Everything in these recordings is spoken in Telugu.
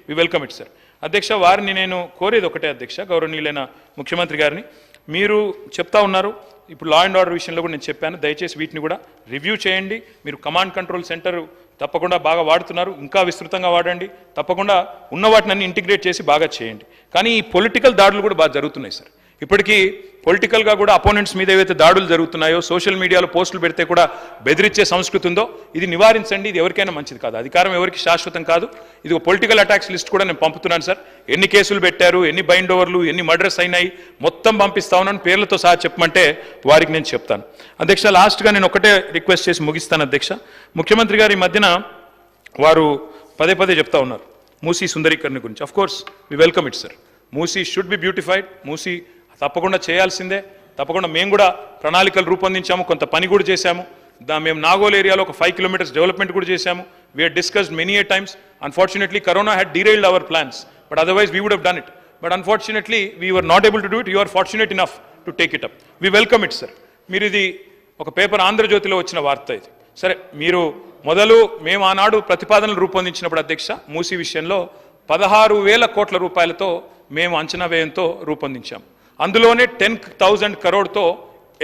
We welcome it sir. అధ్యక్ష, వారిని నేను కోరేది ఒకటే అధ్యక్ష, గౌరవనీయులైన ముఖ్యమంత్రి గారిని, మీరు చెప్తా ఉన్నారు ఇప్పుడు లా అండ్ ఆర్డర్ విషయంలో కూడా నేను చెప్పాను, దయచేసి వీటిని కూడా రివ్యూ చేయండి. మీరు కమాండ్ కంట్రోల్ సెంటర్ తప్పకుండా బాగా వాడుతున్నారు, ఇంకా విస్తృతంగా వాడండి, తప్పకుండా ఉన్న వాటిని అన్ని ఇంటిగ్రేట్ చేసి బాగా చేయండి. కానీ ఈ పొలిటికల్ దాడులు కూడా బాగా జరుగుతున్నాయి సార్. ఇప్పటికీ పొలిటికల్గా కూడా అపోనెంట్స్ మీద ఏవైతే దాడులు జరుగుతున్నాయో, సోషల్ మీడియాలో పోస్టులు పెడితే కూడా బెదిరించే సంస్కృతి ఉందో, ఇది నివారించండి. ఇది ఎవరికైనా మంచిది కాదు. అధికారం ఎవరికి శాశ్వతం కాదు. ఇది ఒక పొలిటికల్ అటాక్స్ లిస్ట్ కూడా నేను పంపుతున్నాను సార్. ఎన్ని కేసులు పెట్టారు, ఎన్ని బైండ్ ఓవర్లు, ఎన్ని మర్డర్స్ అయినాయి మొత్తం పంపిస్తా ఉన్నాను, పేర్లతో సహా చెప్పమంటే వారికి నేను చెప్తాను. అధ్యక్ష, లాస్ట్గా నేను ఒకటే రిక్వెస్ట్ చేసి ముగిస్తాను అధ్యక్ష. ముఖ్యమంత్రి గారు ఈ మధ్యన వారు పదే పదే చెప్తా ఉన్నారు మూసీ సుందరీకరణ గురించి. Of course we welcome it sir. Musi should be beautified. Musi తప్పకుండా చేయాల్సిందే. తప్పకుండా మేము కూడా ప్రణాళికలు రూపొందించాము, కొంత పని కూడా చేశాము. మేము నాగోల్ ఏరియాలో ఒక 5 kilometers డెవలప్మెంట్ కూడా చేశాము. We had discussed many a times. Unfortunately corona had derailed our plans, but otherwise we would have done it. But unfortunately we were not able to do it. You are fortunate enough to take it up. We welcome it sir. మీరు ఇది ఒక పేపర్ ఆంధ్రజ్యోతిలో వచ్చిన వార్త ఇది. సరే, మీరు మొదలు మేము ఆనాడు ప్రతిపాదనలు రూపొందించినప్పుడు అధ్యక్ష, మూసీ విషయంలో 16,000 కోట్ల రూపాయలతో మేము అంచనా వ్యయంతో రూపొందించాము. అందులోనే 10,000 crore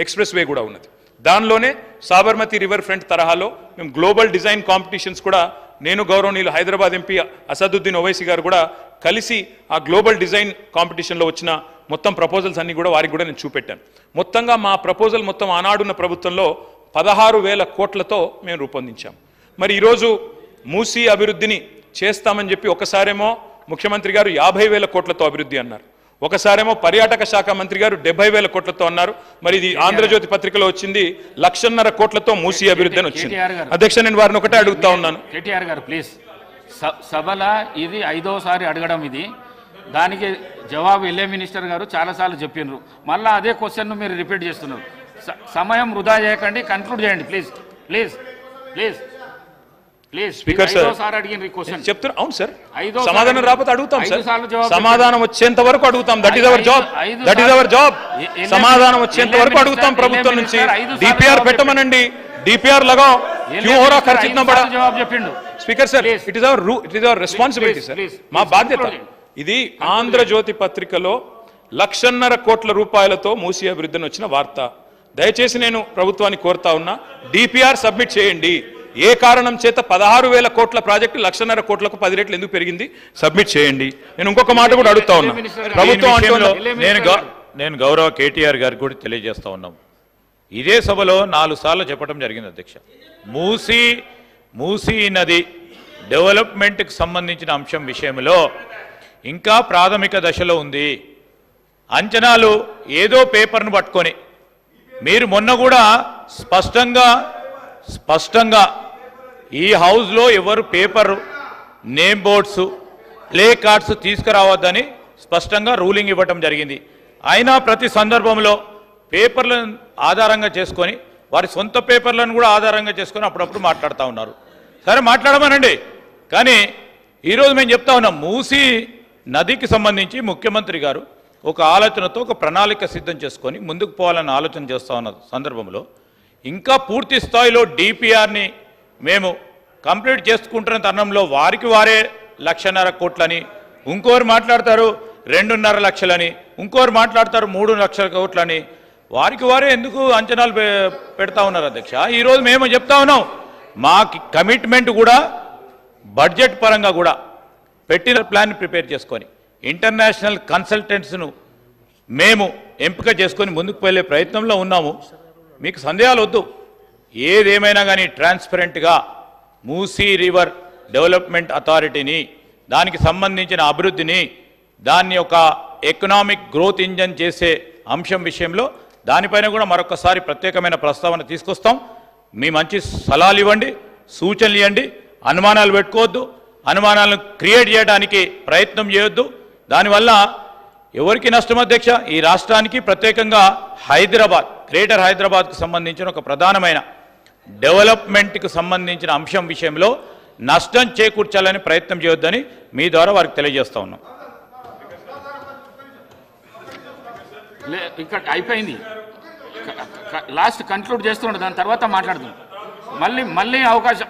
ఎక్స్ప్రెస్ వే కూడా ఉన్నది. దానిలోనే సాబర్మతి రివర్ ఫ్రంట్ తరహాలో మేము గ్లోబల్ డిజైన్ కాంపిటీషన్స్ కూడా, నేను గౌరవనీయులు హైదరాబాద్ ఎంపీ అసదుద్దీన్ ఓవైసీ గారు కూడా కలిసి ఆ గ్లోబల్ డిజైన్ కాంపిటీషన్లో వచ్చిన మొత్తం ప్రపోజల్స్ అన్ని కూడా వారికి కూడా నేను చూపెట్టాను. మొత్తంగా మా ప్రపోజల్ మొత్తం ఆనాడున్న ప్రభుత్వంలో 16,000 కోట్లతో మేము రూపొందించాం. మరి ఈరోజు మూసీ అభివృద్ధిని చేస్తామని చెప్పి ఒకసారేమో ముఖ్యమంత్రి గారు 50,000 కోట్లతో అభివృద్ధి అన్నారు, ఒకసారేమో పర్యాటక శాఖ మంత్రి గారు 70,000 కోట్లతో అన్నారు. మరి ఇది ఆంధ్రజ్యోతి పత్రికలో వచ్చింది 1,50,000 కోట్లతో మూసీ అభివృద్ధి అని వచ్చింది. అధ్యక్ష, నేను వారిని ఒకటే అడుగుతా ఉన్నాను. కేటీఆర్ గారు ప్లీజ్, సభల ఇది 5వసారి అడగడం, ఇది దానికి జవాబు ఎల్ఏ మినిస్టర్ గారు చాలాసార్లు చెప్పినారు, మళ్ళీ అదే క్వశ్చన్ మీరు రిపీట్ చేస్తున్నారు. సమయం వృధా చేయకండి, కన్క్లూడ్ చేయండి please please please please. Speaker sir చెప్తున్నారు. అవును సార్, సమాధానం రాకపోతే అడుగుతాం సార్. సమాధానం వచ్చేంత వరకు అడుగుతాం. That is our job, that is our job. సమాధానం వచ్చేంత వరకు అడుగుతాం ప్రభుత్వం నుంచి. డిపిఆర్ పెట్టమనండి, డిపిఆర్ లగాओ, క్యూ హోరా ఖర్చు ఇतना बड़ा. జవాబు చెప్పిండు speaker sir, it is our responsibility sir, మా బాధ్యత ఇది. ఆంధ్రజ్యోతి పత్రికలో 1,50,000 కోట్ల రూపాయలతో మూసీ అభివృద్ధిని వచ్చిన వార్త. దయచేసి నేను ప్రభుత్వాన్ని కోరుతా ఉన్నా, డిపిఆర్ సబ్మిట్ చేయండి. ఏ కారణం చేత 16,000 కోట్ల ప్రాజెక్టు 1,50,000 కోట్లకు 10 రెట్లు ఎందుకు పెరిగింది, సబ్మిట్ చేయండి. నేను ఇంకొక మాట కూడా అడుగుతా ఉన్నా, ప్రభుత్వం నేను గౌరవ కేటీఆర్ గారికి కూడా తెలియజేస్తా ఉన్నాం. ఇదే సభలో 4 సార్లు చెప్పడం జరిగింది అధ్యక్ష, మూసీ నది డెవలప్మెంట్కి సంబంధించిన అంశం విషయంలో ఇంకా ప్రాథమిక దశలో ఉంది. అంచనాలు ఏదో పేపర్ను పట్టుకొని, మీరు మొన్న కూడా స్పష్టంగా ఈ హౌస్లో ఎవరు paper name boards play cards తీసుకురావద్దని స్పష్టంగా రూలింగ్ ఇవ్వటం జరిగింది. అయినా ప్రతి సందర్భంలో పేపర్లను ఆధారంగా చేసుకొని, వారి సొంత పేపర్లను కూడా ఆధారంగా చేసుకొని అప్పుడప్పుడు మాట్లాడుతూ ఉన్నారు. సరే, మాట్లాడమనండి. కానీ ఈరోజు మేము చెప్తా ఉన్నాం, మూసీ నదికి సంబంధించి ముఖ్యమంత్రి గారు ఒక ఆలోచనతో ఒక ప్రణాళిక సిద్ధం చేసుకొని ముందుకు పోవాలని ఆలోచన చేస్తూ ఉన్న సందర్భంలో ఇంకా పూర్తి స్థాయిలో డిపిఆర్ని మేము కంప్లీట్ చేసుకుంటున్న తరుణంలో వారికి వారే 1,50,000 కోట్లని, ఇంకోరు మాట్లాడతారు 2.5 లక్షలని, ఇంకోరు మాట్లాడతారు 3 లక్షల కోట్లని, వారికి వారే ఎందుకు అంచనాలు పెడతా ఉన్నారు అధ్యక్ష? ఈరోజు మేము చెప్తా ఉన్నాం, మా కమిట్మెంట్ కూడా బడ్జెట్ పరంగా కూడా పెట్టిన ప్లాన్ ప్రిపేర్ చేసుకొని ఇంటర్నేషనల్ కన్సల్టెంట్స్ను మేము ఎంపిక చేసుకొని ముందుకు వెళ్ళే ప్రయత్నంలో ఉన్నాము. మీకు సందేహాలు వద్దు, ఏదేమైనా కానీ ట్రాన్స్పరెంట్గా మూసీ రివర్ డెవలప్మెంట్ అథారిటీని, దానికి సంబంధించిన అభివృద్ధిని, దాన్ని ఒక ఎకనామిక్ గ్రోత్ ఇంజన్ చేసే అంశం విషయంలో దానిపైన కూడా మరొకసారి ప్రత్యేకమైన ప్రస్తావన తీసుకొస్తాం. మీ మంచి సలహాలు ఇవ్వండి, సూచనలు ఇవ్వండి, అనుమానాలు పెట్టుకోవద్దు, అనుమానాలను క్రియేట్ చేయడానికి ప్రయత్నం చేయొద్దు. దానివల్ల ఎవరికి నష్టం అధ్యక్ష? ఈ రాష్ట్రానికి, ప్రత్యేకంగా హైదరాబాద్, గ్రేటర్ హైదరాబాద్కు సంబంధించిన ఒక ప్రధానమైన డెవలప్మెంట్కి సంబంధించిన అంశం విషయంలో నష్టం చేకూర్చాలని ప్రయత్నం చేయొద్దని మీ ద్వారా వారికి తెలియజేస్తా ఉన్నాం. ఇక్కడ అయిపోయింది, లాస్ట్ కన్క్లూడ్ చేస్తుండే, దాని తర్వాత మాట్లాడుతున్నాం. మళ్ళీ అవకాశం